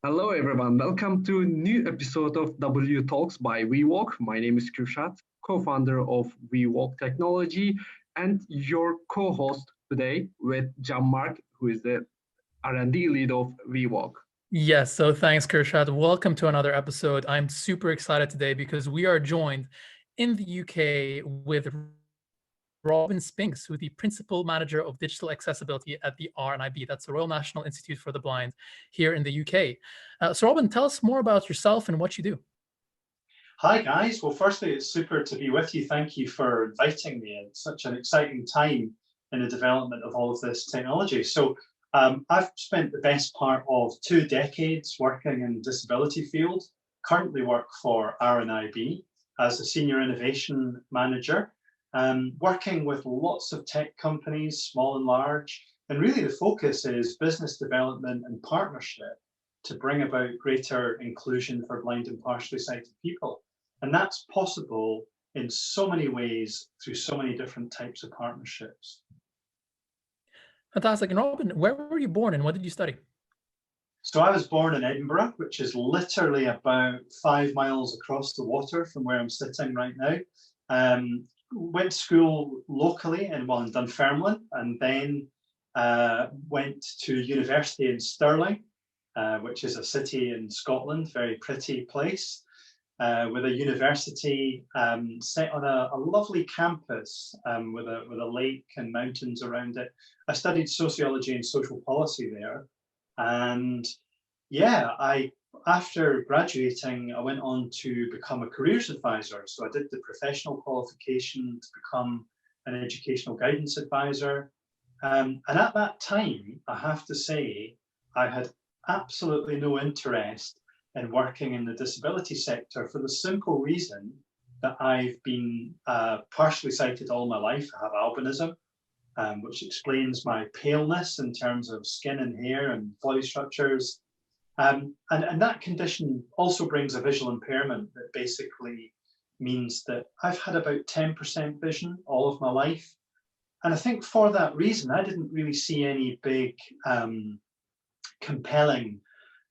Hello, everyone. Welcome to a new episode of WTALKS by WeWalk. My name is Kürşat, co-founder of WeWalk Technology, and your co-host today with John Mark, who is the R&D lead of WeWalk. Yes, so thanks, Kirshat. Welcome to another episode. I'm super excited today because we are joined in the UK with Robin Spinks, who's the Principal Manager of Digital Accessibility at the RNIB. That's the Royal National Institute for the Blind here in the UK. So Robin, tell us more about yourself and what you do. Hi, guys. Well, firstly, it's super to be with you. Thank you for inviting me. It's such an exciting time in the development of all of this technology. I've spent the best part of 2 decades working in the disability field, currently work for RNIB as a senior innovation manager, working with lots of tech companies, small and large. And really the focus is business development and partnership to bring about greater inclusion for blind and partially sighted people. And that's possible in so many ways through so many different types of partnerships. Fantastic. And Robin, where were you born and what did you study? So I was born in Edinburgh, which is literally about 5 miles across the water from where I'm sitting right now. Went to school locally in Dunfermline, and then went to university in Stirling, which is a city in Scotland, very pretty place. With a university set on a lovely campus with a lake and mountains around it. I studied sociology and social policy there. And yeah, after graduating, I went on to become a careers advisor. So I did the professional qualification to become an educational guidance advisor. And at that time, I have to say, I had absolutely no interest in working in the disability sector for the simple reason that I've been partially sighted all my life. I have albinism, which explains my paleness in terms of skin and hair and body structures. And that condition also brings a visual impairment that basically means that I've had about 10% vision all of my life. And I think for that reason, I didn't really see any big compelling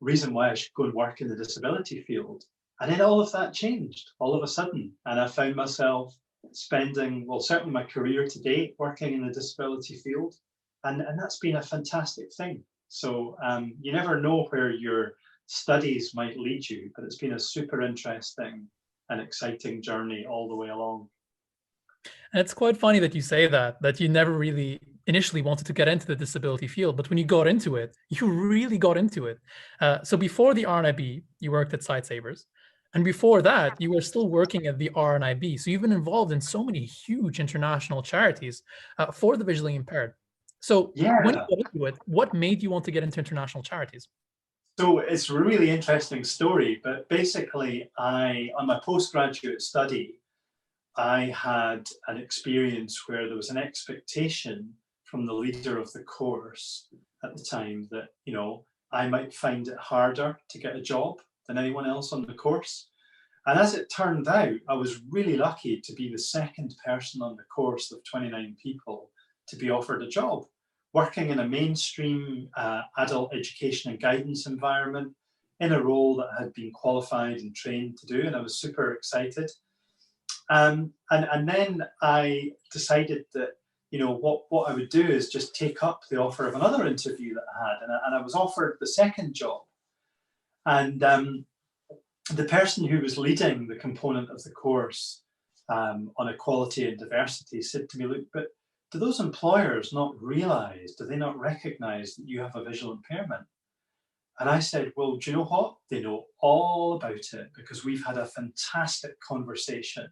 reason why I should go and work in the disability field. And then all of that changed all of a sudden. And I found myself spending, well, certainly my career to date working in the disability field. And that's been a fantastic thing. So you never know where your studies might lead you, but it's been a super interesting and exciting journey all the way along. And it's quite funny that you say that you never really initially wanted to get into the disability field, but when you got into it, you really got into it. So before the RNIB, you worked at Sightsavers. And before that, you were still working at the RNIB. So you've been involved in so many huge international charities for the visually impaired. So Yeah. when you got into it, what made you want to get into international charities? So it's a really interesting story, but basically on my postgraduate study, I had an experience where there was an expectation from the leader of the course at the time that, I might find it harder to get a job than anyone else on the course. And as it turned out, I was really lucky to be the second person on the course of 29 people to be offered a job, working in a mainstream adult education and guidance environment in a role that I had been qualified and trained to do, and I was super excited. And then I decided that, what I would do is just take up the offer of another interview that I had, and I was offered the second job. And the person who was leading the component of the course on equality and diversity said to me, look, but do those employers not realize, do they not recognize that you have a visual impairment? And I said, well, do you know what? They know all about it because we've had a fantastic conversation.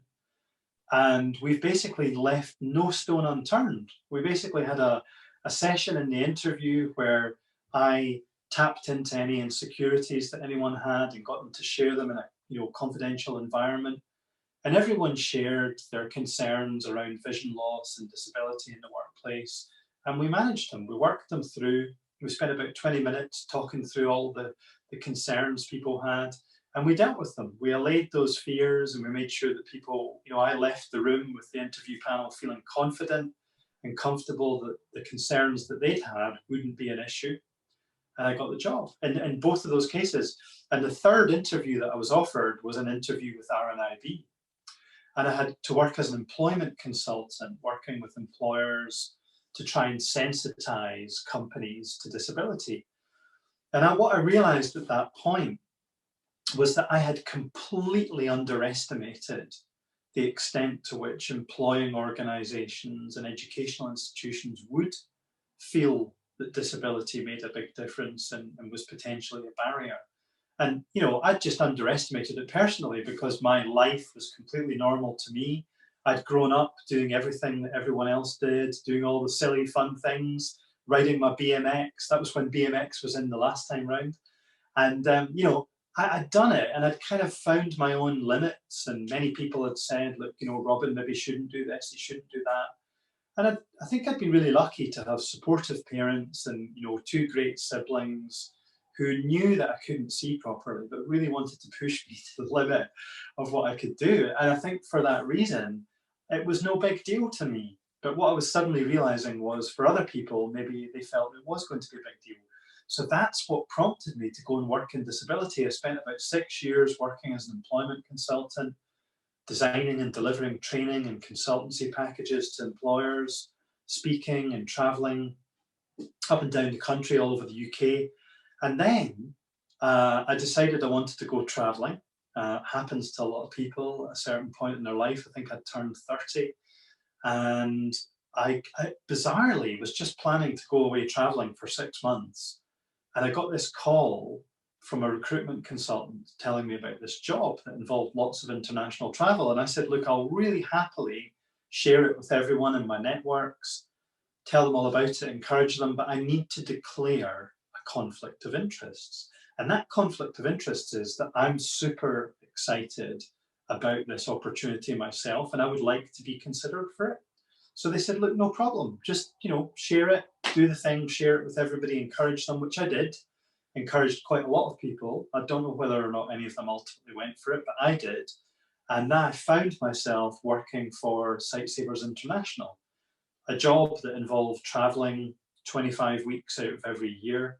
And we've basically left no stone unturned. We basically had a session in the interview where I tapped into any insecurities that anyone had and got them to share them in a confidential environment. And everyone shared their concerns around vision loss and disability in the workplace. And we managed them. We worked them through. We spent about 20 minutes talking through all the concerns people had. And we dealt with them. We allayed those fears and we made sure that people, I left the room with the interview panel feeling confident and comfortable that the concerns that they'd had wouldn't be an issue. and I got the job in both of those cases. And the third interview that I was offered was an interview with RNIB. And I had to work as an employment consultant, working with employers to try and sensitize companies to disability. And what I realized at that point was that I had completely underestimated the extent to which employing organizations and educational institutions would feel that disability made a big difference and was potentially a barrier. And, you know, I just underestimated it personally because my life was completely normal to me. I'd grown up doing everything that everyone else did, doing all the silly, fun things, riding my BMX. That was when BMX was in the last time round. And, you know, I'd done it and I'd kind of found my own limits. And many people had said, look, you know, Robin maybe shouldn't do this, he shouldn't do that. And I think I'd been really lucky to have supportive parents and, you know, 2 great siblings who knew that I couldn't see properly, but really wanted to push me to the limit of what I could do. And I think for that reason, it was no big deal to me. But what I was suddenly realizing was for other people, maybe they felt it was going to be a big deal. So that's what prompted me to go and work in disability. I spent about 6 years working as an employment consultant, designing and delivering training and consultancy packages to employers, speaking and traveling up and down the country, all over the UK. And then I decided I wanted to go traveling. Happens to a lot of people at a certain point in their life. I think I'd turned 30. And I bizarrely was just planning to go away traveling for 6 months. And I got this call from a recruitment consultant telling me about this job that involved lots of international travel. And I said, look, I'll really happily share it with everyone in my networks, tell them all about it, encourage them, but I need to declare a conflict of interests. And that conflict of interests is that I'm super excited about this opportunity myself, and I would like to be considered for it. So they said, look, no problem, just, you know, share it, do the thing, share it with everybody, encourage them, which I did. Encouraged quite a lot of people. I don't know whether or not any of them ultimately went for it, but I did. And now I found myself working for Sightsavers International, a job that involved traveling 25 weeks out of every year,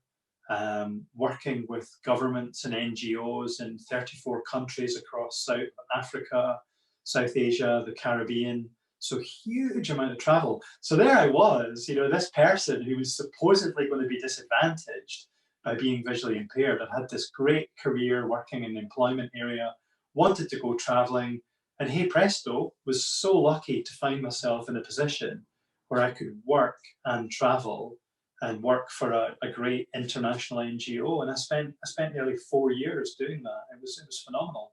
working with governments and NGOs in 34 countries across South Africa, South Asia, the Caribbean. So huge amount of travel. So there I was, you know, this person who was supposedly going to be disadvantaged by being visually impaired. I've had this great career working in the employment area, wanted to go traveling, and hey presto, was so lucky to find myself in a position where I could work and travel and work for a great international NGO. And I spent nearly 4 years doing that. It was phenomenal.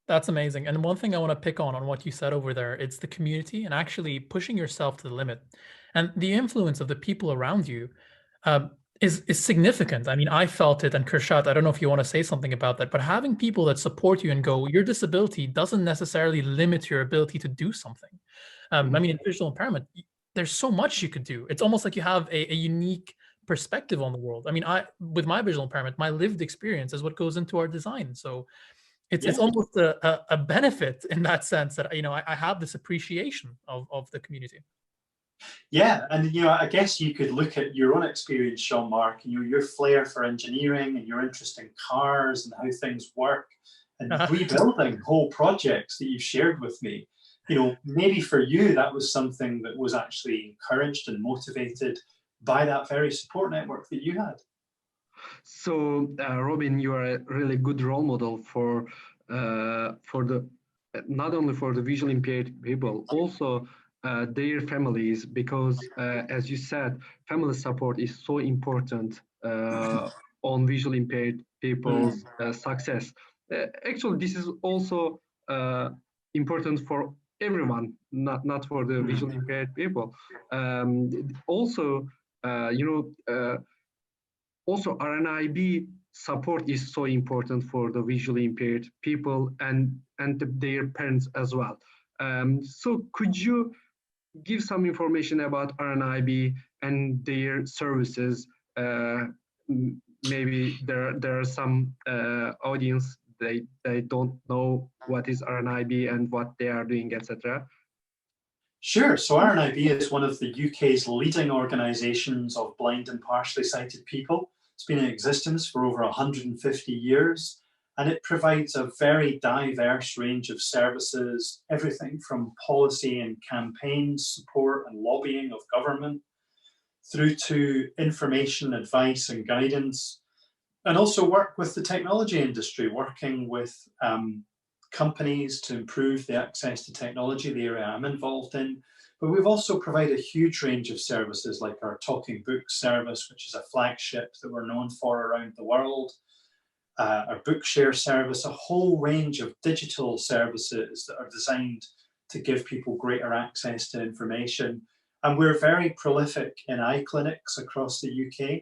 That's amazing. And one thing I want to pick on what you said over there, it's the community and actually pushing yourself to the limit. And the influence of the people around you is significant. I mean, I felt it, and Kirshat, I don't know if you want to say something about that, but having people that support you and go, your disability doesn't necessarily limit your ability to do something. I mean, in visual impairment, there's so much you could do. It's almost like you have a unique perspective on the world. I mean, with my visual impairment, my lived experience is what goes into our design. So it's almost a benefit in that sense that, you know, I have this appreciation of the community. Yeah, and you know, I guess you could look at your own experience, Jean-Marc, and your flair for engineering and your interest in cars and how things work and rebuilding whole projects that you've shared with me. You know, maybe for you that was something that was actually encouraged and motivated by that very support network that you had. So, Robin, you are a really good role model for the not only for the visually impaired people, also their families, because as you said, family support is so important on visually impaired people's success. Actually, this is also important for everyone, not for the visually impaired people. Also, also RNIB support is so important for the visually impaired people and their parents as well. So could you give some information about RNIB and their services? Maybe there are some audience they don't know what is RNIB and what they are doing, etc. Sure. So RNIB is one of the UK's leading organisations of blind and partially sighted people. It's been in existence for over 150 years, and it provides a very diverse range of services, everything from policy and campaign support and lobbying of government, through to information, advice and guidance, and also work with the technology industry, working with companies to improve the access to technology, the area I'm involved in. But we've also provided a huge range of services like our Talking Books service, which is a flagship that we're known for around the world, our Bookshare service, a whole range of digital services that are designed to give people greater access to information. And we're very prolific in eye clinics across the UK.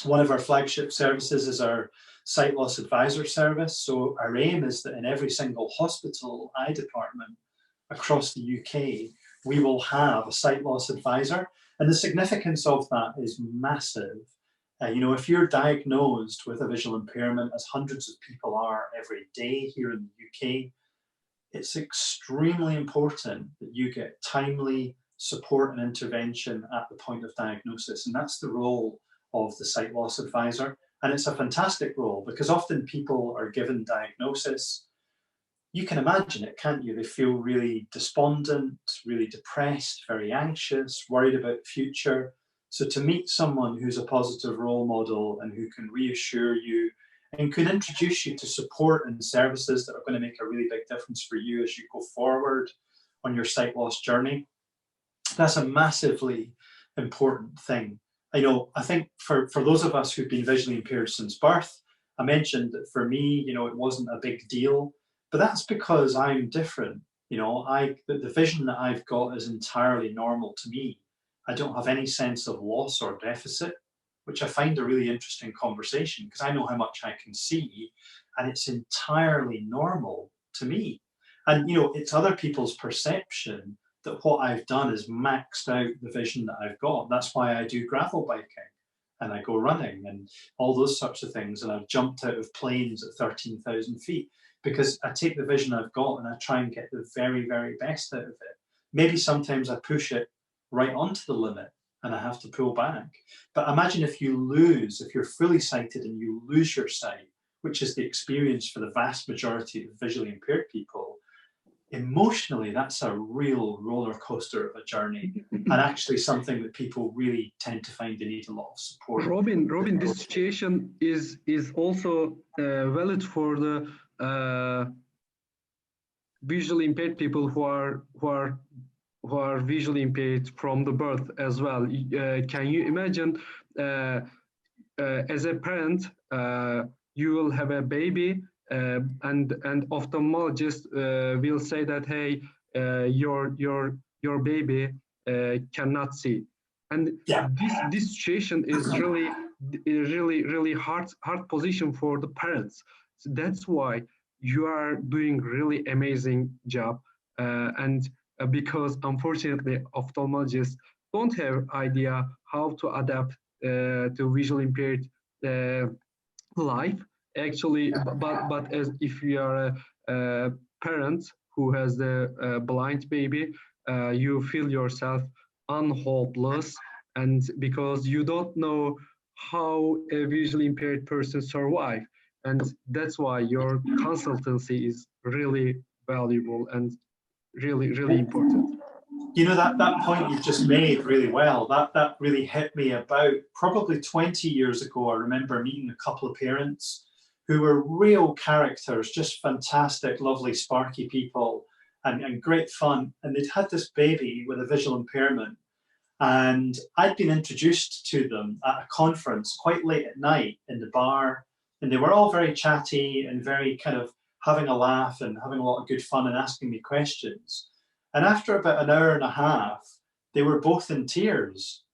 One of our flagship services is our sight loss advisor service. So our aim is that in every single hospital eye department across the UK, we will have a sight loss advisor. And the significance of that is massive. You know, if you're diagnosed with a visual impairment, as hundreds of people are every day here in the UK, it's extremely important that you get timely support and intervention at the point of diagnosis. And that's the role of the sight loss advisor. And it's a fantastic role because often people are given diagnosis. You can imagine it, can't you? They feel really despondent, really depressed, very anxious, worried about the future. So to meet someone who's a positive role model and who can reassure you and can introduce you to support and services that are going to make a really big difference for you as you go forward on your sight loss journey, that's a massively important thing. I think for those of us who've been visually impaired since birth, I mentioned that for me, it wasn't a big deal, but that's because I'm different. The vision that I've got is entirely normal to me. I don't have any sense of loss or deficit, which I find a really interesting conversation because I know how much I can see and it's entirely normal to me. And, it's other people's perception that what I've done is maxed out the vision that I've got. That's why I do gravel biking and I go running and all those sorts of things. And I've jumped out of planes at 13,000 feet because I take the vision I've got and I try and get the very, very best out of it. Maybe sometimes I push it right onto the limit and I have to pull back. But imagine if you're fully sighted and you lose your sight, which is the experience for the vast majority of visually impaired people. Emotionally, that's a real roller coaster of a journey and actually something that people really tend to find they need a lot of support. Robin, this situation is also valid for the visually impaired people who are visually impaired from the birth as well. Can you imagine as a parent, you will have a baby and ophthalmologist will say that, hey, your baby cannot see, and this situation is really hard position for the parents. So that's why you are doing really amazing job, and because unfortunately ophthalmologists don't have idea how to adapt to visually impaired life. Actually, but as if you are a parent who has the blind baby, you feel yourself unhopeless, and because you don't know how a visually impaired person survive, and that's why your consultancy is really valuable and really important. That point you've just made really well, that really hit me about probably 20 years ago. I remember meeting a couple of parents who were real characters, just fantastic, lovely, Sparky people and great fun. And they'd had this baby with a visual impairment. And I'd been introduced to them at a conference quite late at night in the bar. And they were all very chatty and very kind of having a laugh and having a lot of good fun and asking me questions. And after about an hour and a half, they were both in tears.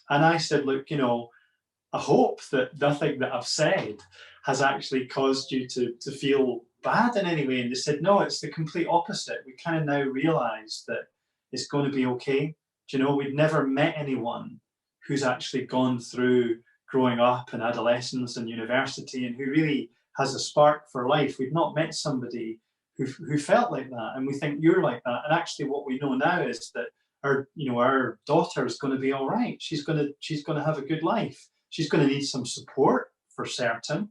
And I said, look, I hope that nothing that I've said has actually caused you to feel bad in any way. And they said, no, it's the complete opposite. We kind of now realize that it's going to be okay. We've never met anyone who's actually gone through growing up and adolescence and university and who really has a spark for life. We've not met somebody who felt like that, and we think you're like that. And actually, what we know now is that our daughter is going to be all right. She's going to have a good life. She's going to need some support for certain,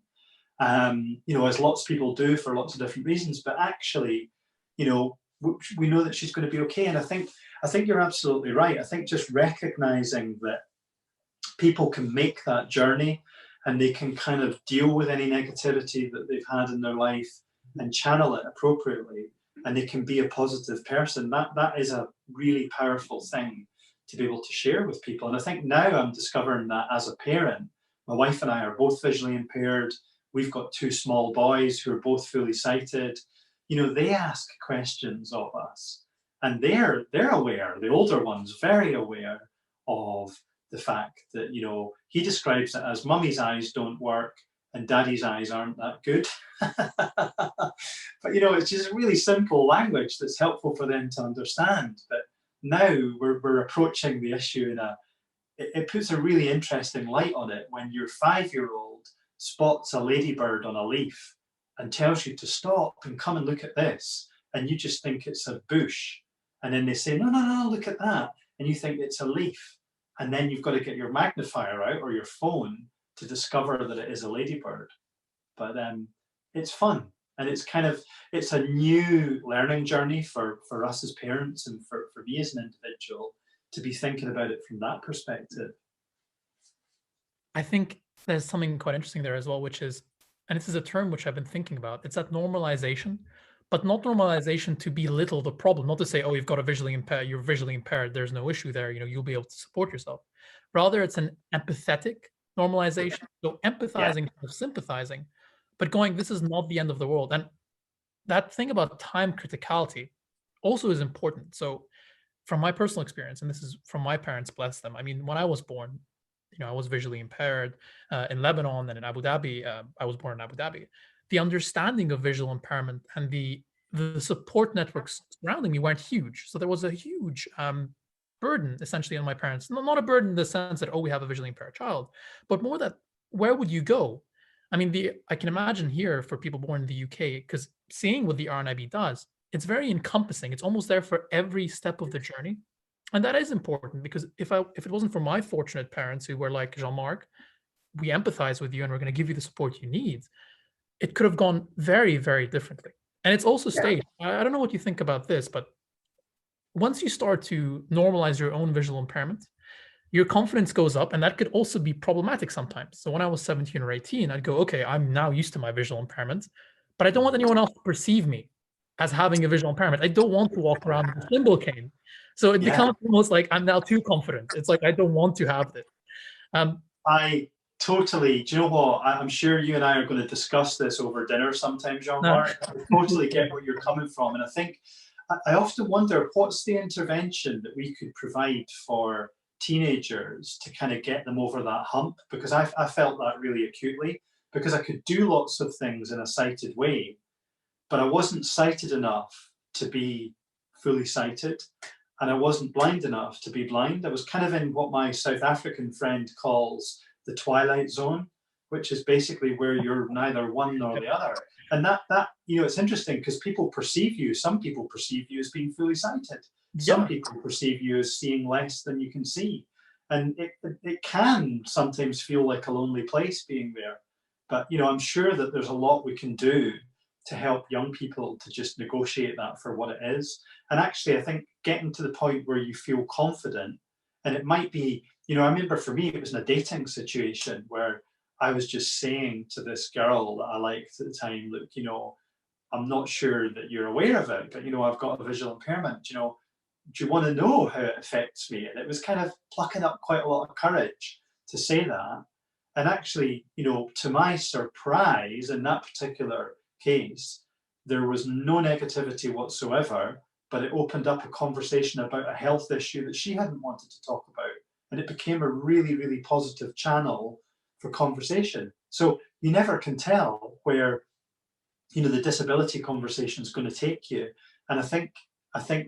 as lots of people do for lots of different reasons. But actually, we know that she's going to be okay. And I think you're absolutely right. I think just recognizing that people can make that journey and they can kind of deal with any negativity that they've had in their life and channel it appropriately, and they can be a positive person. That is a really powerful thing to be able to share with people. And I think now I'm discovering that as a parent. My wife and I are both visually impaired. We've got 2 small boys who are both fully sighted. They ask questions of us, and they're aware, the older one's very aware of the fact that, he describes it as mummy's eyes don't work and daddy's eyes aren't that good. But, it's just really simple language that's helpful for them to understand. But now we're approaching the issue it puts a really interesting light on it when your 5-year-old spots a ladybird on a leaf and tells you to stop and come and look at this, and you just think it's a bush, and then they say, no, look at that, and you think it's a leaf, and then you've got to get your magnifier out or your phone to discover that it is a ladybird. But it's fun, and it's a new learning journey for us as parents, and for me as an individual, to be thinking about it from that perspective. I think there's something quite interesting there as well, which is, and this is a term which I've been thinking about, it's that normalization, but not normalization to belittle the problem, not to say, oh, you're visually impaired, there's no issue there, you'll be able to support yourself. Rather, it's an empathetic normalization. So empathizing, sympathizing, but going, this is not the end of the world. And that thing about time criticality also is important. So from my personal experience, and this is from my parents, bless them. I mean, when I was born, I was visually impaired in Lebanon and in Abu Dhabi. I was born in Abu Dhabi. The understanding of visual impairment and the support networks surrounding me weren't huge. So there was a huge burden essentially on my parents. Not a burden in the sense that, oh, we have a visually impaired child, but more that, where would you go? I mean, I can imagine here for people born in the UK, because seeing what the RNIB does, it's very encompassing. It's almost there for every step of the journey. And that is important, because if it wasn't for my fortunate parents who were like, Jean-Marc, we empathize with you and we're going to give you the support you need, it could have gone very, very differently. And it's also staged. I don't know what you think about this, but once you start to normalize your own visual impairment, your confidence goes up, and that could also be problematic sometimes. So when I was 17 or 18, I'd go, okay, I'm now used to my visual impairment, but I don't want anyone else to perceive me as having a visual impairment. I don't want to walk around with a thimble cane. So it becomes almost like I'm now too confident. It's like, I don't want to have this. I totally, do you know what? I'm sure you and I are going to discuss this over dinner sometime, Jean-Marc. I totally get where you're coming from. And I think, I often wonder, what's the intervention that we could provide for teenagers to kind of get them over that hump? Because I felt that really acutely, because I could do lots of things in a sighted way, but I wasn't sighted enough to be fully sighted, and I wasn't blind enough to be blind. I was kind of in what my South African friend calls the twilight zone, which is basically where you're neither one nor the other. And that it's interesting, because people perceive you, some people perceive you as being fully sighted. Some people perceive you as seeing less than you can see. And it can sometimes feel like a lonely place being there. But, I'm sure that there's a lot we can do to help young people to just negotiate that for what it is. And actually, I think getting to the point where you feel confident, and it might be, I remember for me, it was in a dating situation where I was just saying to this girl that I liked at the time, look, I'm not sure that you're aware of it, but, I've got a visual impairment, do you want to know how it affects me? And it was kind of plucking up quite a lot of courage to say that. And actually, to my surprise, in that particular case, there was no negativity whatsoever, but it opened up a conversation about a health issue that she hadn't wanted to talk about. And it became a really, really positive channel for conversation. So you never can tell where, the disability conversation is going to take you. And I think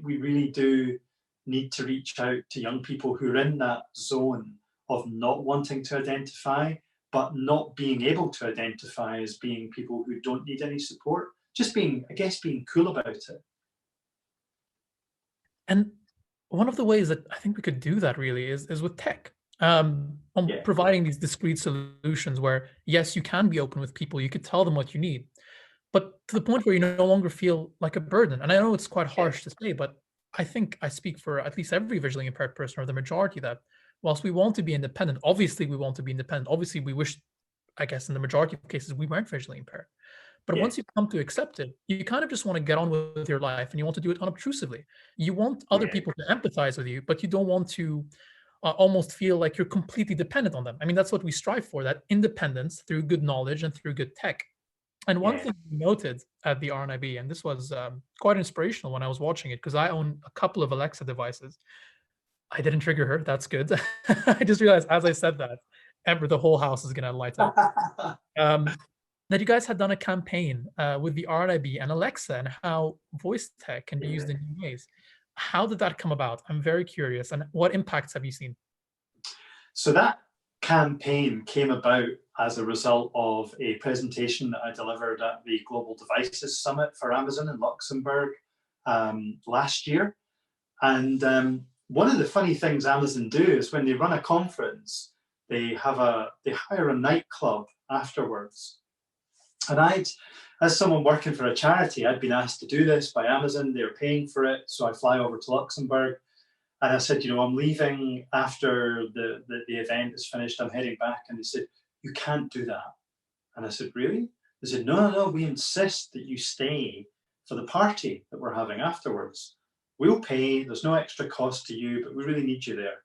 we really do need to reach out to young people who are in that zone of not wanting to identify, but not being able to identify as being people who don't need any support, just being, I guess, being cool about it. And one of the ways that I think we could do that really is with tech. On Yeah. providing these discrete solutions where, yes, you can be open with people, you could tell them what you need, but to the point where you no longer feel like a burden. And I know it's quite harsh to say, but I think I speak for at least every visually impaired person, or the majority, that whilst we want to be independent, obviously we want to be independent. Obviously we wish, I guess in the majority of cases, we weren't visually impaired. But once you come to accept it, you kind of just want to get on with your life, and you want to do it unobtrusively. You want other people to empathize with you, but you don't want to almost feel like you're completely dependent on them. I mean, that's what we strive for, that independence through good knowledge and through good tech. And one thing we noted at the RNIB, and this was quite inspirational when I was watching it, because I own a couple of Alexa devices. I didn't trigger her. That's good. I just realized as I said that, the whole house is going to light up. That you guys had done a campaign with the RNIB and Alexa, and how voice tech can be used in new ways. How did that come about? I'm very curious. And what impacts have you seen? So that campaign came about as a result of a presentation that I delivered at the Global Devices Summit for Amazon in Luxembourg last year. And one of the funny things Amazon do is when they run a conference, they hire a nightclub afterwards. And as someone working for a charity, I'd been asked to do this by Amazon. They're paying for it. So I fly over to Luxembourg. And I said, I'm leaving after the event is finished. I'm heading back. And they said, you can't do that. And I said, really? They said, no, we insist that you stay for the party that we're having afterwards. We'll pay. There's no extra cost to you, but we really need you there.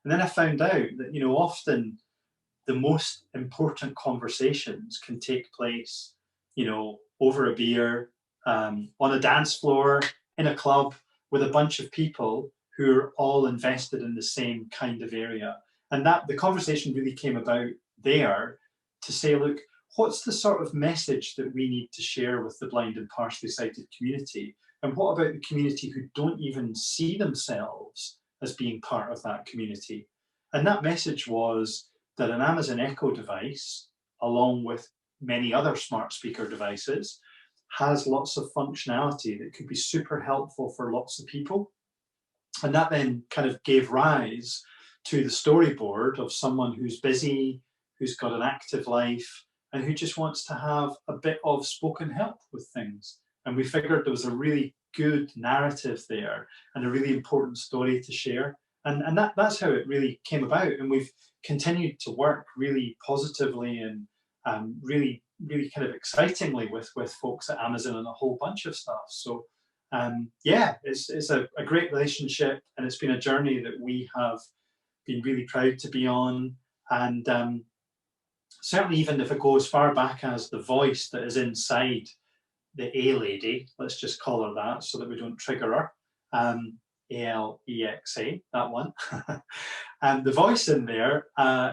And then I found out that, often the most important conversations can take place, over a beer, on a dance floor, in a club, with a bunch of people who are all invested in the same kind of area. And that the conversation really came about there to say, look, what's the sort of message that we need to share with the blind and partially sighted community? And what about the community who don't even see themselves as being part of that community? And that message was that an Amazon Echo device, along with many other smart speaker devices, has lots of functionality that could be super helpful for lots of people. And that then kind of gave rise to the storyboard of someone who's busy, who's got an active life, and who just wants to have a bit of spoken help with things. And we figured there was a really good narrative there and a really important story to share. And that's how it really came about. And we've continued to work really positively and really kind of excitingly with folks at Amazon and a whole bunch of stuff. So it's a great relationship, and it's been a journey that we have been really proud to be on. And certainly, even if it goes far back as the voice that is inside the A lady, let's just call her that so that we don't trigger her, ALEXA, that one. And the voice in there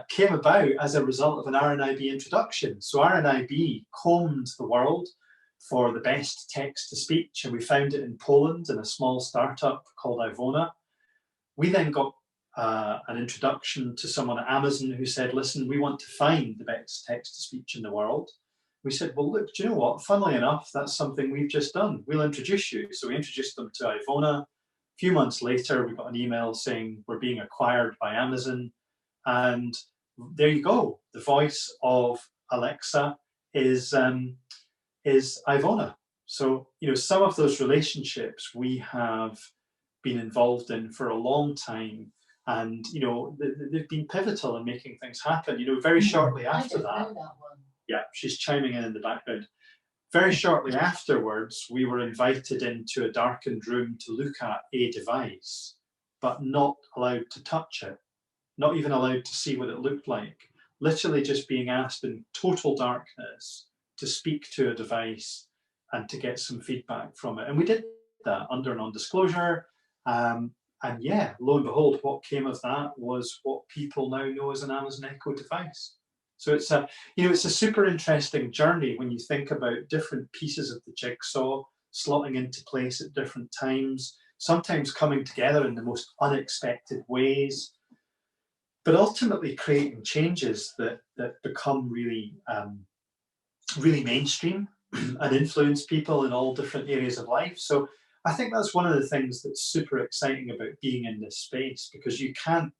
came about as a result of an RNIB introduction. So RNIB combed the world for the best text-to-speech, and we found it in Poland in a small startup called Ivona. We then got an introduction to someone at Amazon who said, listen, we want to find the best text-to-speech in the world. We said, well, look, do you know what? Funnily enough, that's something we've just done. We'll introduce you. So we introduced them to Ivona. A few months later, we got an email saying we're being acquired by Amazon. And there you go. The voice of Alexa is Ivona. So, some of those relationships we have been involved in for a long time. And, they've been pivotal in making things happen. Very shortly after that. Yeah, she's chiming in the background. Very shortly afterwards, we were invited into a darkened room to look at a device, but not allowed to touch it, not even allowed to see what it looked like. Literally just being asked in total darkness to speak to a device and to get some feedback from it. And we did that under non-disclosure. And yeah, lo and behold, what came of that was what people now know as an Amazon Echo device. So it's a super interesting journey when you think about different pieces of the jigsaw slotting into place at different times, sometimes coming together in the most unexpected ways, but ultimately creating changes that become really, really mainstream and influence people in all different areas of life. So I think that's one of the things that's super exciting about being in this space, because you can't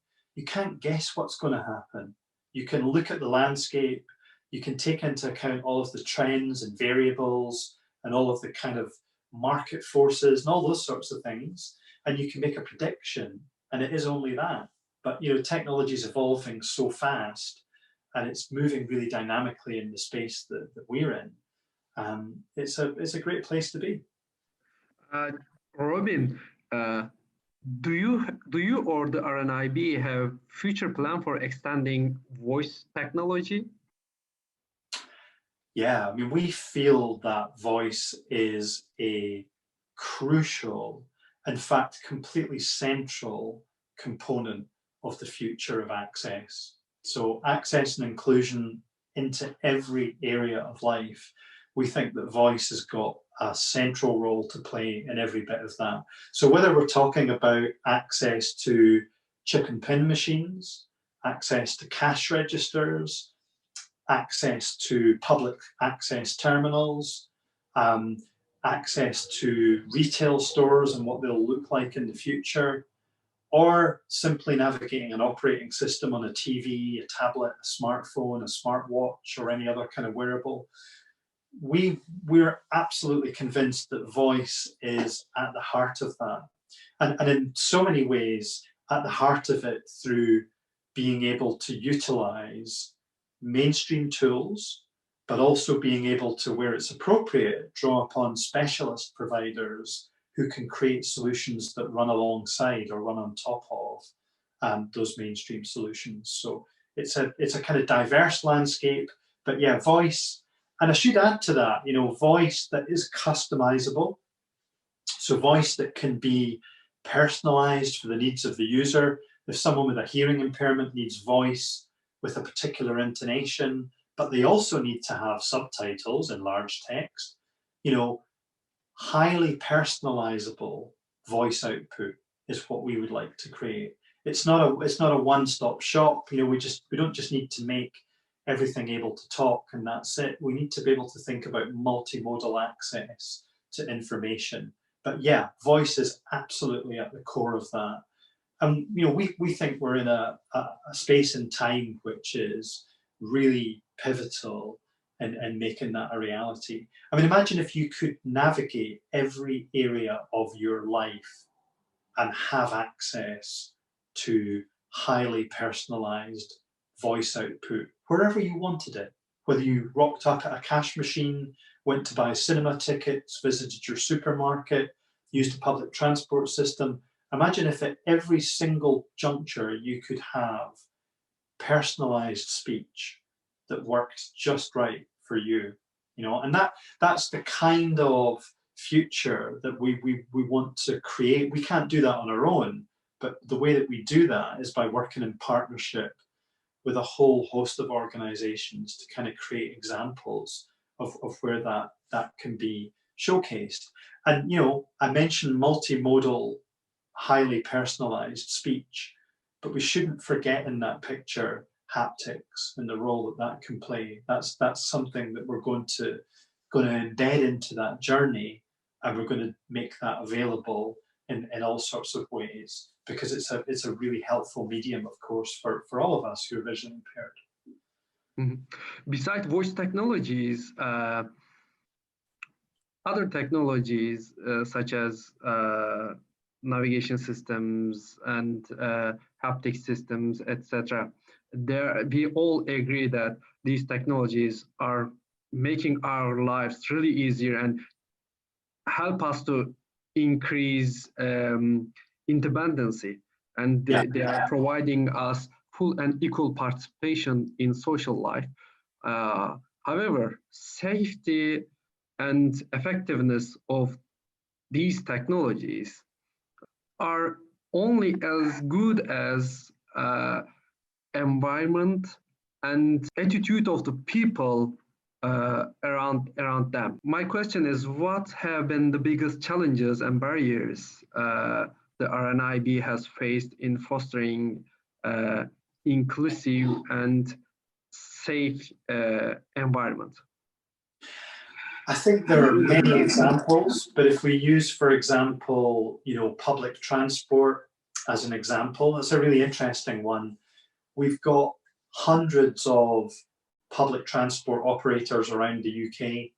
guess what's going to happen. You can look at the landscape, you can take into account all of the trends and variables and all of the kind of market forces and all those sorts of things, and you can make a prediction, and it is only that. But technology is evolving so fast, and it's moving really dynamically in the space that we're in. It's a great place to be. Robin, do you or the RNIB have future plan for extending voice technology? Yeah, I mean, we feel that voice is a crucial, in fact, completely central component of the future of access. So access and inclusion into every area of life. We think that voice has got a central role to play in every bit of that. So whether we're talking about access to chip and pin machines, access to cash registers, access to public access terminals, access to retail stores and what they'll look like in the future, or simply navigating an operating system on a TV, a tablet, a smartphone, a smartwatch, or any other kind of wearable. We're absolutely convinced that voice is at the heart of that. And in so many ways, at the heart of it through being able to utilize mainstream tools, but also being able to, where it's appropriate, draw upon specialist providers who can create solutions that run alongside or run on top of those mainstream solutions. So it's a kind of diverse landscape, but yeah, voice. And I should add to that, voice that is customizable. So voice that can be personalized for the needs of the user. If someone with a hearing impairment needs voice with a particular intonation, but they also need to have subtitles in large text, highly personalizable voice output is what we would like to create. It's not a one-stop shop. We don't just need to make everything able to talk and that's it. We need to be able to think about multimodal access to information. But yeah, voice is absolutely at the core of that. And we think we're in a space and time which is really pivotal in making that a reality. I mean, imagine if you could navigate every area of your life and have access to highly personalized voice output wherever you wanted it, whether you rocked up at a cash machine, went to buy cinema tickets, visited your supermarket, used a public transport system. Imagine if at every single juncture you could have personalized speech that worked just right for you, and that's the kind of future that we want to create. We can't do that on our own, but the way that we do that is by working in partnership with a whole host of organizations to kind of create examples of where that can be showcased. And I mentioned multimodal, highly personalized speech, but we shouldn't forget in that picture haptics and the role that can play. That's something that we're going to embed into that journey, and we're going to make that available in all sorts of ways, because it's a really helpful medium, of course, for all of us who are visually impaired. Mm-hmm. Besides voice technologies, other technologies such as navigation systems and haptic systems, etc. We all agree that these technologies are making our lives really easier and help us to increase independency, and they are providing us full and equal participation in social life. However, safety and effectiveness of these technologies are only as good as environment and attitude of the people around them. My question is, what have been the biggest challenges and barriers the RNIB has faced in fostering inclusive and safe environment? I think there are many examples, but if we use, for example, public transport as an example, that's a really interesting one. We've got hundreds of public transport operators around the UK.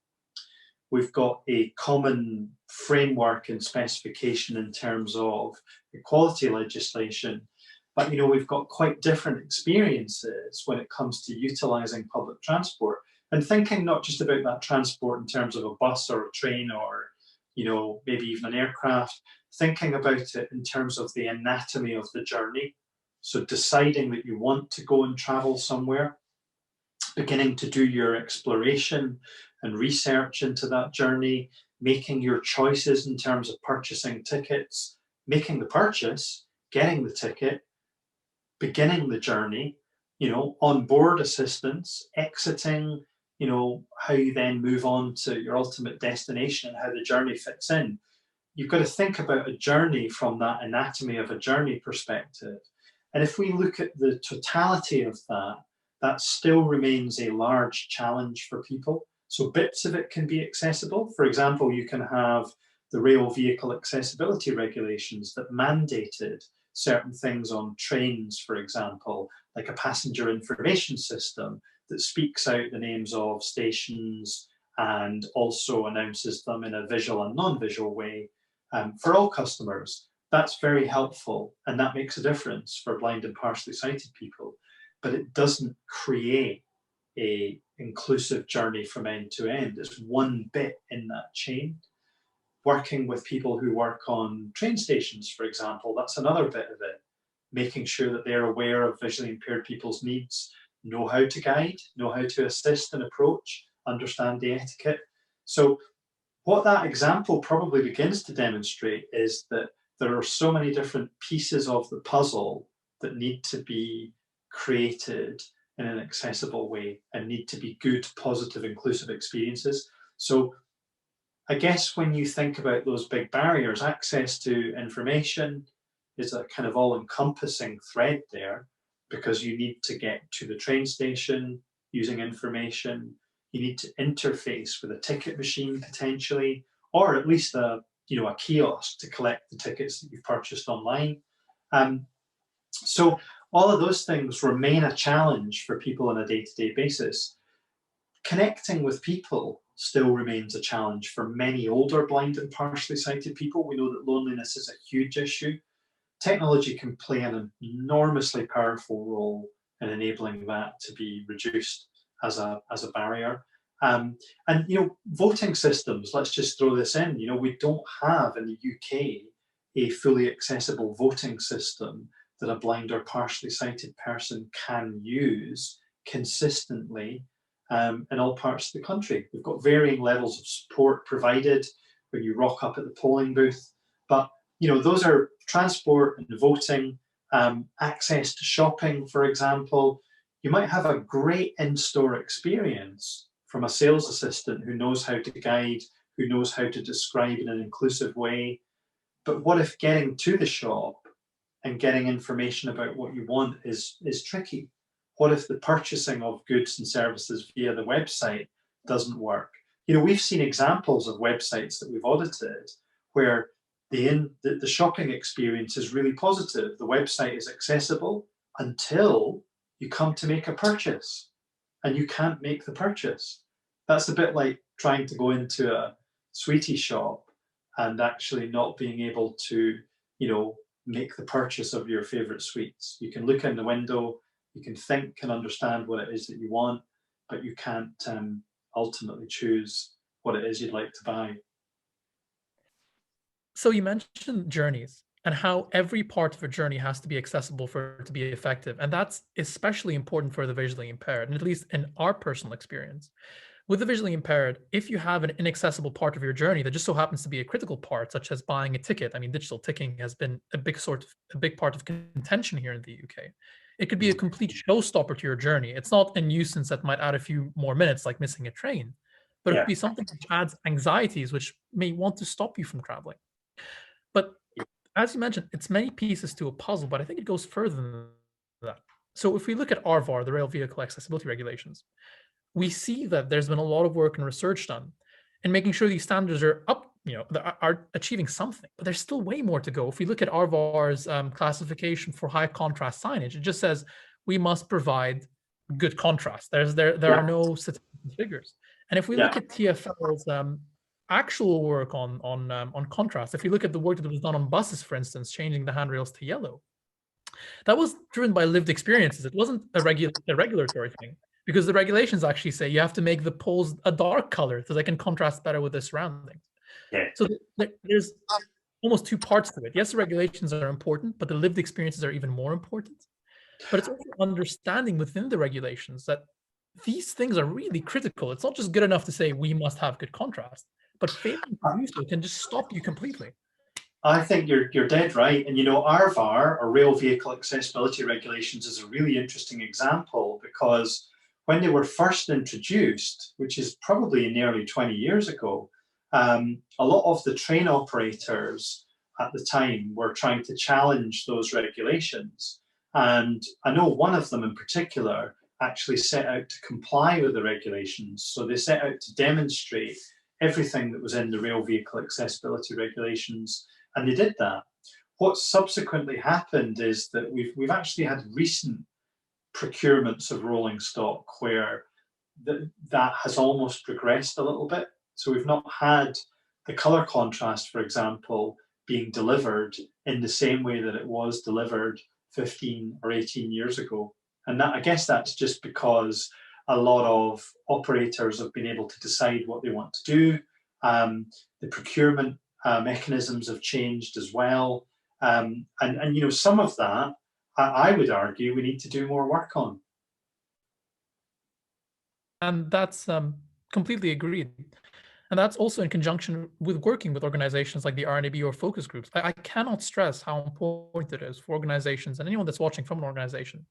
We've got a common framework and specification in terms of equality legislation, but we've got quite different experiences when it comes to utilising public transport. And thinking not just about that transport in terms of a bus or a train or, maybe even an aircraft, thinking about it in terms of the anatomy of the journey. So deciding that you want to go and travel somewhere, beginning to do your exploration and research into that journey, making your choices in terms of purchasing tickets, making the purchase, getting the ticket, beginning the journey, on-board assistance, exiting, how you then move on to your ultimate destination and how the journey fits in. You've got to think about a journey from that anatomy of a journey perspective. And if we look at the totality of that, that still remains a large challenge for people. So bits of it can be accessible. For example, you can have the rail vehicle accessibility regulations that mandated certain things on trains, for example, like a passenger information system that speaks out the names of stations and also announces them in a visual and non-visual way for all customers. That's very helpful, and that makes a difference for blind and partially sighted people, but it doesn't create an inclusive journey from end to end. It's one bit in that chain. Working with people who work on train stations, for example, that's another bit of it. Making sure that they're aware of visually impaired people's needs, know how to guide, know how to assist and approach, understand the etiquette. So what that example probably begins to demonstrate is that there are so many different pieces of the puzzle that need to be created in an accessible way and need to be good, positive, inclusive experiences. So I guess when you think about those big barriers, access to information is a kind of all-encompassing thread there, because you need to get to the train station using information. You need to interface with a ticket machine potentially, or at least a kiosk to collect the tickets that you've purchased online. So all of those things remain a challenge for people on a day-to-day basis. Connecting with people still remains a challenge for many older blind and partially sighted people. We know that loneliness is a huge issue. Technology can play an enormously powerful role in enabling that to be reduced as a barrier. And voting systems, let's just throw this in. We don't have in the UK a fully accessible voting system that a blind or partially sighted person can use consistently in all parts of the country. We've got varying levels of support provided when you rock up at the polling booth, but those are transport and voting, access to shopping, for example. You might have a great in-store experience from a sales assistant who knows how to guide, who knows how to describe in an inclusive way. But what if getting to the shop and getting information about what you want is tricky? What if the purchasing of goods and services via the website doesn't work? We've seen examples of websites that we've audited where the shopping experience is really positive. The website is accessible until you come to make a purchase and you can't make the purchase. That's a bit like trying to go into a sweetie shop and actually not being able to, make the purchase of your favorite sweets. You can look in the window, you can think and understand what it is that you want, but you can't ultimately choose what it is you'd like to buy. So you mentioned journeys and how every part of a journey has to be accessible for it to be effective. And that's especially important for the visually impaired, and at least in our personal experience. With the visually impaired, if you have an inaccessible part of your journey that just so happens to be a critical part, such as buying a ticket, I mean, digital ticketing has been a big part of contention here in the UK. It could be a complete showstopper to your journey. It's not a nuisance that might add a few more minutes, like missing a train, but it could be something which adds anxieties, which may want to stop you from traveling. But as you mentioned, it's many pieces to a puzzle, but I think it goes further than that. So if we look at RVAR, the Rail Vehicle Accessibility Regulations, we see that there's been a lot of work and research done in making sure these standards are up, are achieving something. But there's still way more to go. If we look at RVAR's classification for high contrast signage, it just says we must provide good contrast. There are no statistical figures. And if we look at TfL's actual work on contrast, if you look at the work that was done on buses, for instance, changing the handrails to yellow, that was driven by lived experiences. It wasn't a regulatory thing, because the regulations actually say you have to make the poles a dark color so they can contrast better with the surroundings. Yeah. So there's almost two parts to it. Yes, the regulations are important, but the lived experiences are even more important. But it's also understanding within the regulations that these things are really critical. It's not just good enough to say we must have good contrast, but failing to do so can just stop you completely. I think you're dead right. And RVAR, or Rail Vehicle Accessibility Regulations, is a really interesting example, because when they were first introduced, which is probably nearly 20 years ago, a lot of the train operators at the time were trying to challenge those regulations. And I know one of them in particular actually set out to comply with the regulations. So they set out to demonstrate everything that was in the Rail Vehicle Accessibility Regulations, and they did that. What subsequently happened is that we've actually had recent procurements of rolling stock where that has almost progressed a little bit. So we've not had the color contrast, for example, being delivered in the same way that it was delivered 15 or 18 years ago. And I guess that's just because a lot of operators have been able to decide what they want to do. The procurement mechanisms have changed as well. And some of that, I would argue, we need to do more work on. And that's completely agreed. And that's also in conjunction with working with organizations like the RNIB or focus groups. I cannot stress how important it is for organizations and anyone that's watching from an organization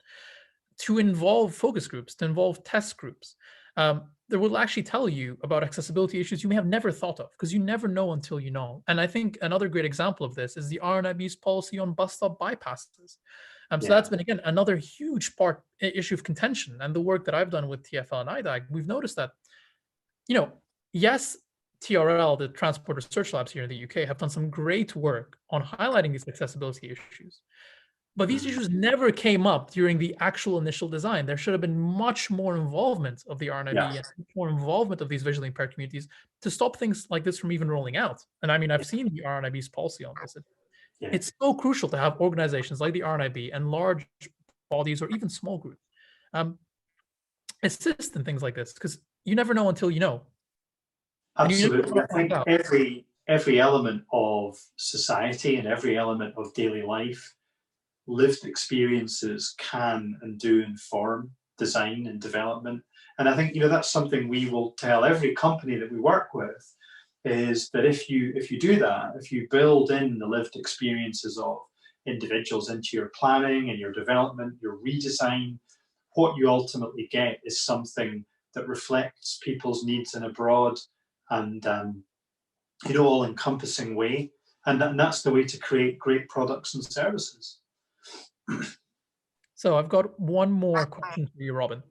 to involve focus groups, to involve test groups. That will actually tell you about accessibility issues you may have never thought of, because you never know until you know. And I think another great example of this is the RNIB's policy on bus stop bypasses. So that's been, again, another huge issue of contention. And the work that I've done with TfL and IDAG, we've noticed that, yes, TRL, the Transport Research Labs here in the UK, have done some great work on highlighting these accessibility issues. But these issues never came up during the actual initial design. There should have been much more involvement of the RNIB and much more involvement of these visually impaired communities to stop things like this from even rolling out. And I mean, I've seen the RNIB's policy on this. It's so crucial to have organizations like the RNIB and large bodies or even small groups assist in things like this, because you never know until you know. Absolutely. I think every element of society and every element of daily life, lived experiences can and do inform design and development. And I think that's something we will tell every company that we work with, is that if you do that, if you build in the lived experiences of individuals into your planning and your development, your redesign, what you ultimately get is something that reflects people's needs in a broad and all-encompassing way. And that's the way to create great products and services. So I've got one more question for you, Robin,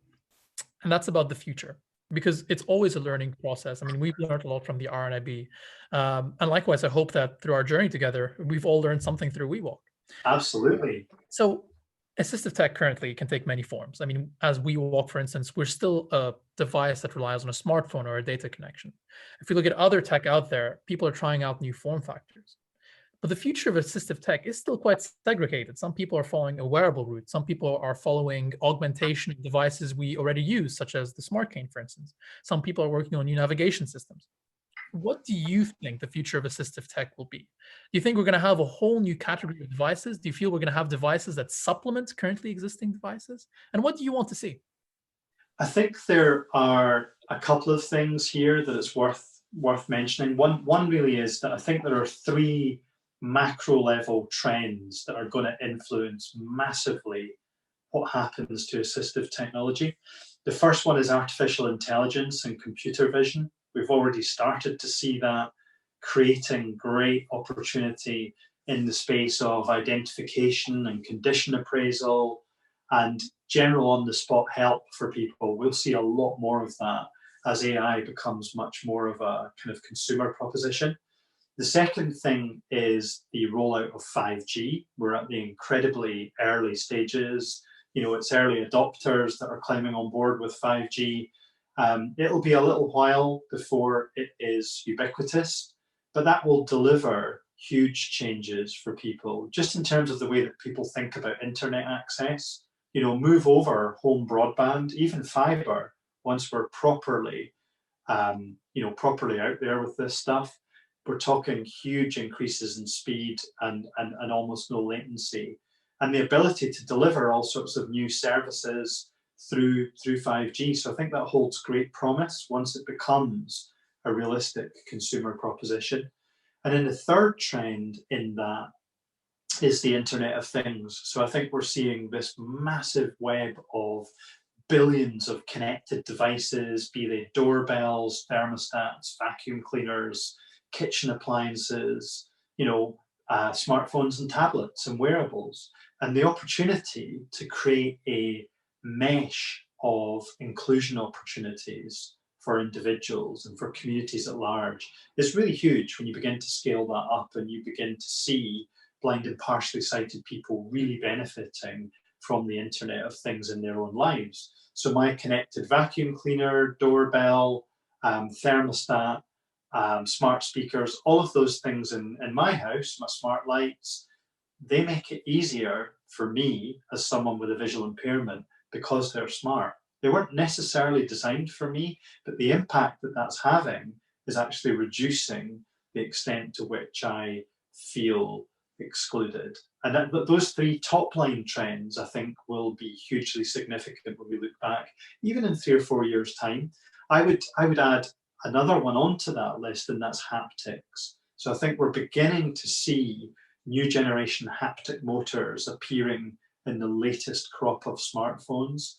and that's about the future, because it's always a learning process. I mean, we've learned a lot from the RNIB, and likewise, I hope that through our journey together, we've all learned something through WeWalk. Absolutely. So assistive tech currently can take many forms. I mean, as WeWalk, for instance, we're still a device that relies on a smartphone or a data connection. If we look at other tech out there, people are trying out new form factors. But the future of assistive tech is still quite segregated. Some people are following a wearable route. Some people are following augmentation of devices we already use, such as the smart cane, for instance. Some people are working on new navigation systems. What do you think the future of assistive tech will be? Do you think we're going to have a whole new category of devices? Do you feel we're going to have devices that supplement currently existing devices? And what do you want to see? I think there are a couple of things here that it's worth mentioning. One really is that I think there are three macro level trends that are going to influence massively what happens to assistive technology. The first one is artificial intelligence and computer vision. We've already started to see that creating great opportunity in the space of identification and condition appraisal and general on-the-spot help for people. We'll see a lot more of that as AI becomes much more of a kind of consumer proposition. The second thing is the rollout of 5G. We're at the incredibly early stages. It's early adopters that are climbing on board with 5G. It'll be a little while before it is ubiquitous, but that will deliver huge changes for people, just in terms of the way that people think about internet access. Move over home broadband, even fiber, once we're properly out there with this stuff. We're talking huge increases in speed and almost no latency, and the ability to deliver all sorts of new services through 5G. So I think that holds great promise once it becomes a realistic consumer proposition. And then the third trend in that is the Internet of Things. So I think we're seeing this massive web of billions of connected devices, be they doorbells, thermostats, vacuum cleaners, kitchen appliances, smartphones and tablets and wearables, and the opportunity to create a mesh of inclusion opportunities for individuals and for communities at large is really huge when you begin to scale that up and you begin to see blind and partially sighted people really benefiting from the Internet of Things in their own lives. So my connected vacuum cleaner, doorbell, thermostat, smart speakers, all of those things in my house, my smart lights, they make it easier for me as someone with a visual impairment because they're smart. They weren't necessarily designed for me, but the impact that that's having is actually reducing the extent to which I feel excluded. And those three top line trends, I think, will be hugely significant when we look back, even in 3 or 4 years' time. I would add another one onto that list, and that's haptics. So I think we're beginning to see new generation haptic motors appearing in the latest crop of smartphones.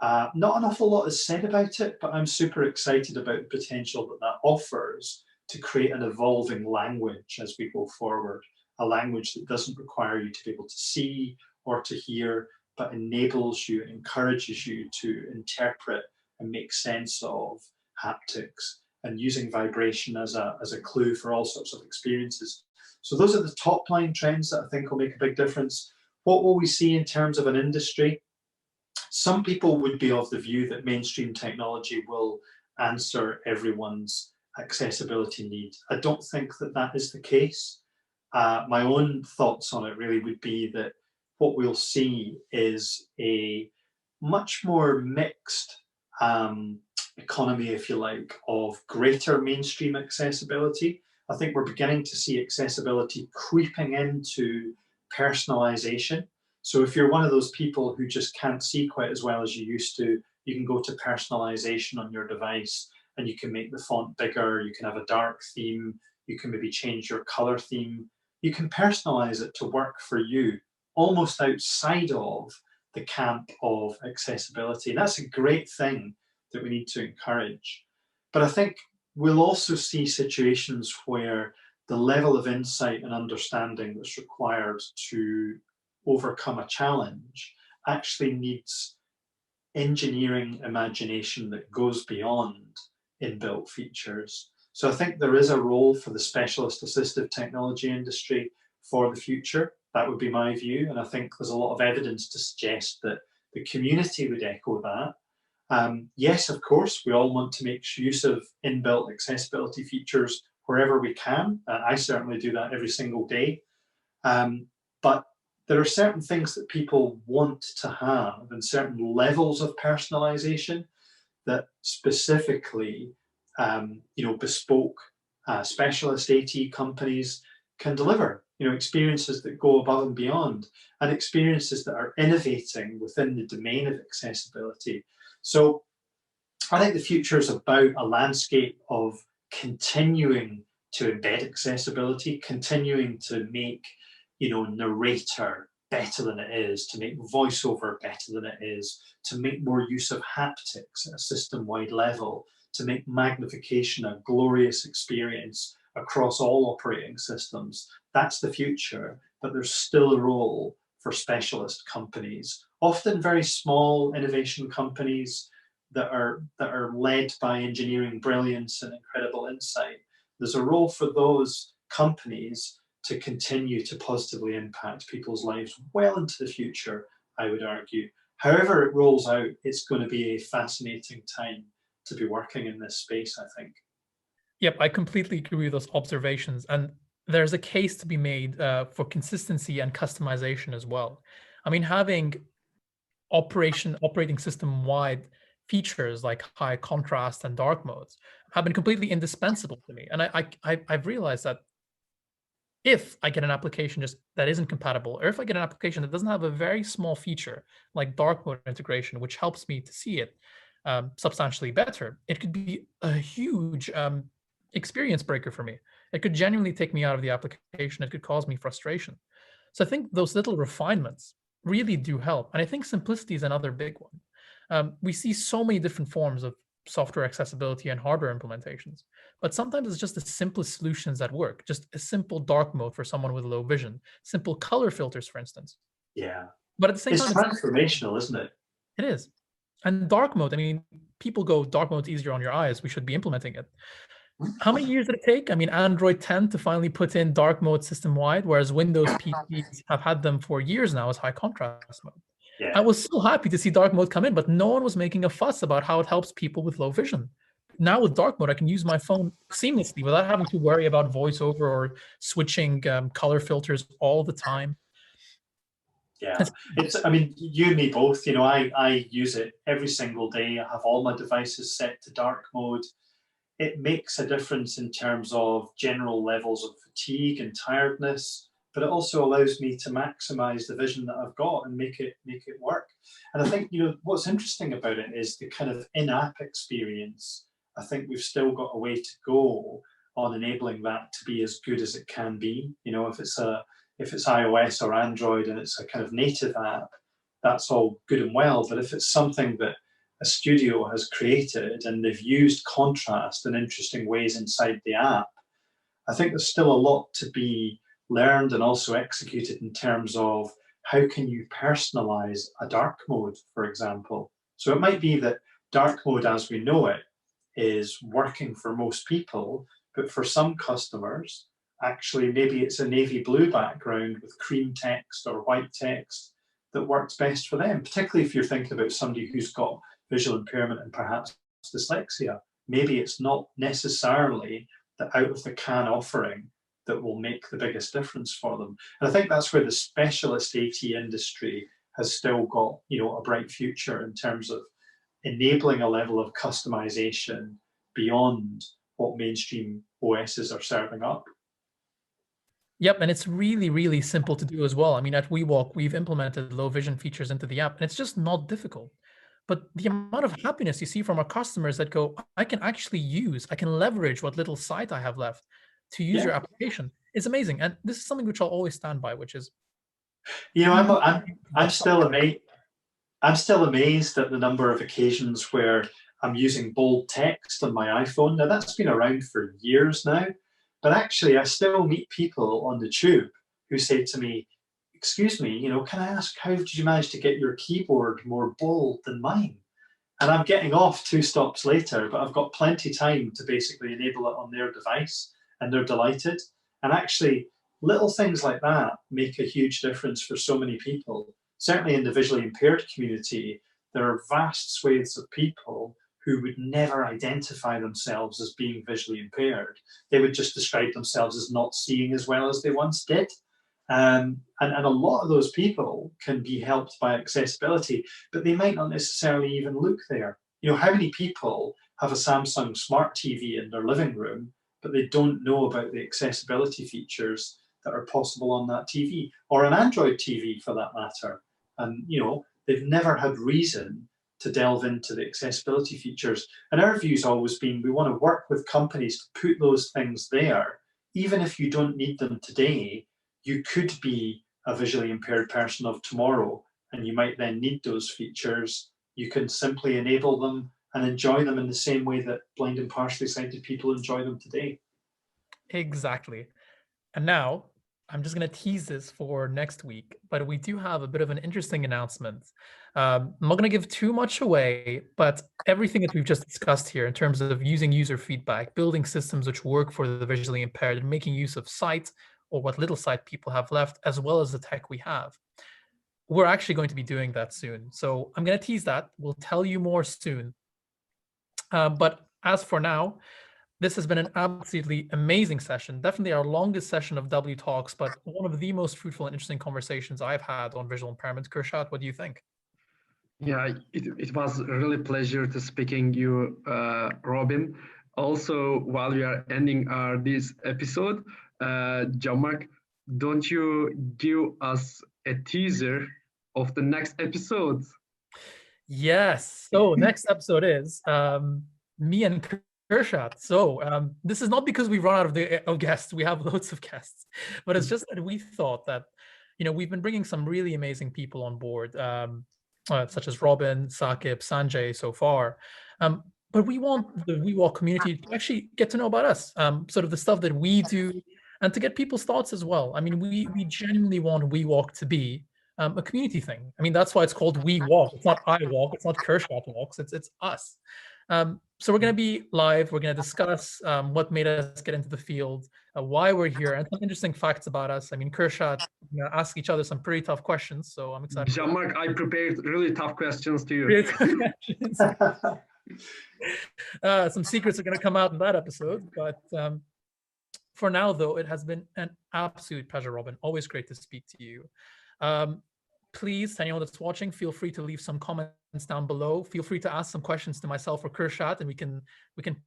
Not an awful lot is said about it, but I'm super excited about the potential that offers to create an evolving language as we go forward, a language that doesn't require you to be able to see or to hear, but enables you, encourages you to interpret and make sense of haptics, and using vibration as a clue for all sorts of experiences. So those are the top line trends that I think will make a big difference. What will we see in terms of an industry? Some people would be of the view that mainstream technology will answer everyone's accessibility need. I don't think that that is the case. My own thoughts on it really would be that what we'll see is a much more mixed economy, if you like, of greater mainstream accessibility. I think we're beginning to see accessibility creeping into personalization. So if you're one of those people who just can't see quite as well as you used to, you can go to personalization on your device and you can make the font bigger, you can have a dark theme, you can maybe change your color theme. You can personalize it to work for you, almost outside of the camp of accessibility. And that's a great thing that we need to encourage. But I think we'll also see situations where the level of insight and understanding that's required to overcome a challenge actually needs engineering imagination that goes beyond inbuilt features. So I think there is a role for the specialist assistive technology industry for the future. That would be my view. And I think there's a lot of evidence to suggest that the community would echo that. Yes, of course, we all want to make use of inbuilt accessibility features wherever we can. I certainly do that every single day. But there are certain things that people want to have and certain levels of personalization that specifically bespoke specialist AT companies can deliver, experiences that go above and beyond, and experiences that are innovating within the domain of accessibility. So I think the future is about a landscape of continuing to embed accessibility, continuing to make, narrator better than it is, to make voiceover better than it is, to make more use of haptics at a system-wide level, to make magnification a glorious experience across all operating systems. That's the future, but there's still a role for specialist companies, often very small innovation companies that are led by engineering brilliance and incredible insight. There's a role for those companies to continue to positively impact people's lives well into the future, I would argue. However it rolls out, it's going to be a fascinating time to be working in this space, I think. Yep, I completely agree with those observations. And there's a case to be made for consistency and customization as well. I mean, having operating system wide features like high contrast and dark modes have been completely indispensable to me. And I've realized that if I get an application just that isn't compatible, or if I get an application that doesn't have a very small feature like dark mode integration, which helps me to see it substantially better, it could be a huge experience breaker for me. It could genuinely take me out of the application. It could cause me frustration. So I think those little refinements really do help. And I think simplicity is another big one. We see so many different forms of software accessibility and hardware implementations, but sometimes it's just the simplest solutions that work. Just a simple dark mode for someone with low vision, simple color filters, for instance. Yeah. But at the same It's time, transformational, isn't it? It is. And dark mode, I mean, people go, dark mode's easier on your eyes. We should be implementing it. How many years did it take? I mean, Android 10 to finally put in dark mode system-wide, whereas Windows PCs have had them for years now as high contrast mode. Yeah. I was so happy to see dark mode come in, but no one was making a fuss about how it helps people with low vision. Now with dark mode, I can use my phone seamlessly without having to worry about voiceover or switching color filters all the time. Yeah, I mean, you and me both, you know, I use it every single day. I have all my devices set to dark mode. It makes a difference in terms of general levels of fatigue and tiredness, but it also allows me to maximize the vision that I've got and make it work. And I think, you know, what's interesting about it is the kind of in-app experience. I think we've still got a way to go on enabling that to be as good as it can be. You know, if it's iOS or Android and it's a kind of native app, that's all good and well. But if it's something that a studio has created and they've used contrast in interesting ways inside the app, I think there's still a lot to be learned and also executed in terms of how can you personalize a dark mode, for example. So it might be that dark mode as we know it is working for most people, but for some customers, actually maybe it's a navy blue background with cream text or white text that works best for them, particularly if you're thinking about somebody who's got visual impairment and perhaps dyslexia. Maybe it's not necessarily the out of the can offering that will make the biggest difference for them. And I think that's where the specialist AT industry has still got, you know, a bright future in terms of enabling a level of customization beyond what mainstream OSs are serving up. Yep, and it's really, really simple to do as well. I mean, at WeWalk, we've implemented low vision features into the app, and it's just not difficult. But the amount of happiness you see from our customers that go, I can leverage what little sight I have left to use your application. It's amazing. And this is something which I'll always stand by, which is, you know, I'm still amazed. I'm still amazed at the number of occasions where I'm using bold text on my iPhone. Now that's been around for years now, but actually I still meet people on the tube who say to me, excuse me, you know, can I ask, how did you manage to get your keyboard more bold than mine? And I'm getting off 2 stops later, but I've got plenty time to basically enable it on their device and they're delighted. And actually little things like that make a huge difference for so many people. Certainly in the visually impaired community, there are vast swathes of people who would never identify themselves as being visually impaired. They would just describe themselves as not seeing as well as they once did. And a lot of those people can be helped by accessibility, but they might not necessarily even look there. You know, how many people have a Samsung Smart TV in their living room, but they don't know about the accessibility features that are possible on that TV, or an Android TV for that matter? And, you know, they've never had reason to delve into the accessibility features. And our view's always been, we want to work with companies to put those things there. Even if you don't need them today, you could be a visually impaired person of tomorrow, and you might then need those features. You can simply enable them and enjoy them in the same way that blind and partially sighted people enjoy them today. exactly. And now I'm just going to tease this for next week, but we do have a bit of an interesting announcement. I'm not going to give too much away, but everything that we've just discussed here in terms of using user feedback, building systems which work for the visually impaired, and making use of sight or what little sight people have left, as well as the tech we have. We're actually going to be doing that soon. So I'm going to tease that. We'll tell you more soon. But as for now, this has been an absolutely amazing session, definitely our longest session of WTALKS, but one of the most fruitful and interesting conversations I've had on visual impairment. Kurshat, what do you think? Yeah, it was a really pleasure to speaking you, Robin. Also, while we are ending this episode, Jean-Marc, don't you give us a teaser of the next episode? Yes. So next episode is me and Kurshat. So this is not because we've run out of guests. We have loads of guests, but it's just that we thought that, we've been bringing some really amazing people on board, such as Robin, Sakib, Sanjay so far. But we want the WeWalk community to actually get to know about us, sort of the stuff that we do, and to get people's thoughts as well. I mean, we genuinely want WeWalk to be a community thing. I mean, that's why it's called We Walk. It's not I walk. It's not Kurshat walks. It's us. So we're going to be live. We're going to discuss what made us get into the field, why we're here, and some interesting facts about us. I mean, Kurshat, we're going to ask each other some pretty tough questions, so I'm excited. Jean-Marc, I prepared really tough questions to you. Really tough questions. Some secrets are going to come out in that episode, but for now, though, it has been an absolute pleasure, Robin. Always great to speak to you. Please, anyone that's watching, feel free to leave some comments down below. Feel free to ask some questions to myself or Kurshat, and we can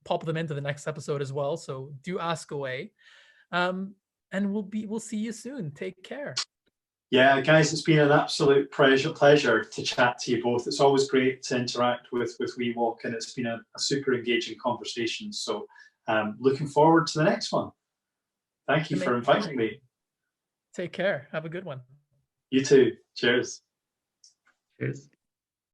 pop them into the next episode as well. So do ask away, and we'll see you soon. Take care. Yeah, guys, it's been an absolute pleasure to chat to you both. It's always great to interact with WeWalk, and it's been a super engaging conversation. So looking forward to the next one. Thank you for inviting me. Take care. Have a good one. You too. Cheers. Cheers.